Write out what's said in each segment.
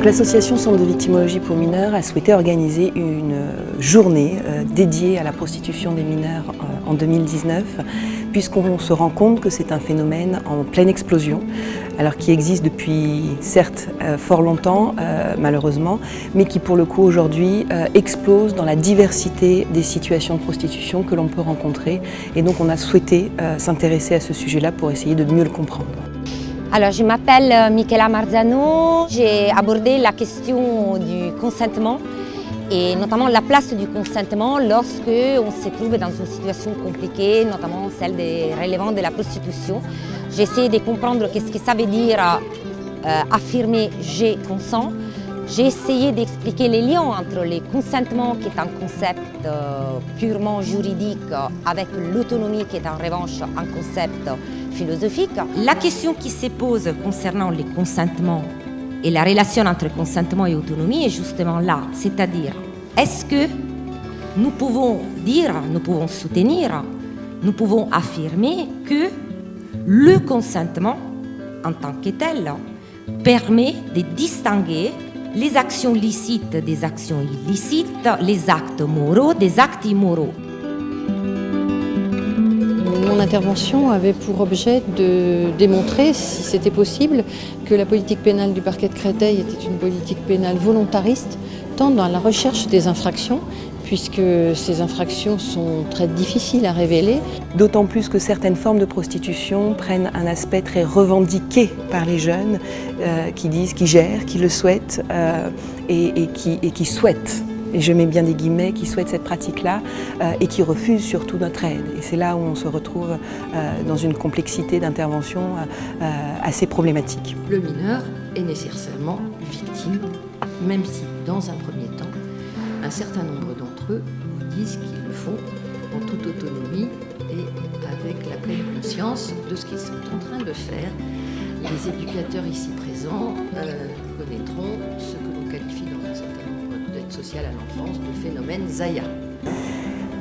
Donc l'association Centre de victimologie pour mineurs a souhaité organiser une journée dédiée à la prostitution des mineurs en 2019, puisqu'on se rend compte que c'est un phénomène en pleine explosion, alors qui existe depuis certes fort longtemps malheureusement, mais qui pour le coup aujourd'hui explose dans la diversité des situations de prostitution que l'on peut rencontrer. Et donc on a souhaité s'intéresser à ce sujet-là pour essayer de mieux le comprendre. Alors, je m'appelle Michela Marzano. J'ai abordé la question du consentement et notamment la place du consentement lorsque on se trouve dans une situation compliquée, notamment celle des relevant de la prostitution. J'ai essayé de comprendre qu'est-ce que ça veut dire affirmer « je consens ». J'ai essayé d'expliquer les liens entre le consentement, qui est un concept purement juridique, avec l'autonomie, qui est en revanche un concept philosophique. La question qui se pose concernant le consentement et la relation entre consentement et autonomie est justement là, c'est-à-dire, est-ce que nous pouvons dire, nous pouvons soutenir, nous pouvons affirmer que le consentement, en tant que tel, permet de distinguer les actions licites des actions illicites, les actes moraux des actes immoraux. Mon intervention avait pour objet de démontrer, si c'était possible, que la politique pénale du parquet de Créteil était une politique pénale volontariste, tant dans la recherche des infractions, puisque ces infractions sont très difficiles à révéler. D'autant plus que certaines formes de prostitution prennent un aspect très revendiqué par les jeunes, qui disent, qui gèrent, qui le souhaitent et qui souhaitent. Et je mets bien des guillemets, qui souhaitent cette pratique-là et qui refusent surtout notre aide. Et c'est là où on se retrouve dans une complexité d'intervention assez problématique. Le mineur est nécessairement victime, même si, dans un premier temps, un certain nombre d'entre eux vous disent qu'ils le font en toute autonomie et avec la pleine conscience de ce qu'ils sont en train de faire. Les éducateurs ici présents connaîtront ce que l'on qualifie dans un certain nombre d'aides sociales à l'enfance de phénomène Zaya.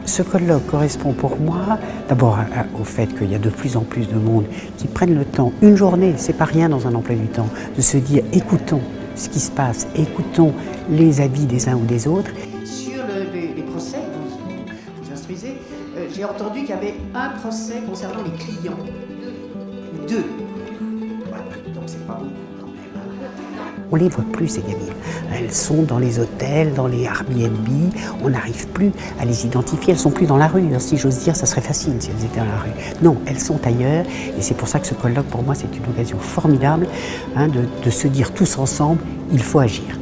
Ce colloque correspond pour moi d'abord au fait qu'il y a de plus en plus de monde qui prennent le temps, une journée, c'est pas rien dans un emploi du temps, de se dire écoutons ce qui se passe, écoutons les avis des uns ou des autres. Sur les procès, vous instruisez, j'ai entendu qu'il y avait un procès concernant les clients. Deux. Donc c'est pas beaucoup quand même. On les voit plus ces gamines. Elles sont dans les hôtels, dans les Airbnb, on n'arrive plus à les identifier, elles ne sont plus dans la rue. Si j'ose dire, ça serait facile si elles étaient dans la rue. Non, elles sont ailleurs et c'est pour ça que ce colloque pour moi c'est une occasion formidable de se dire tous ensemble, il faut agir.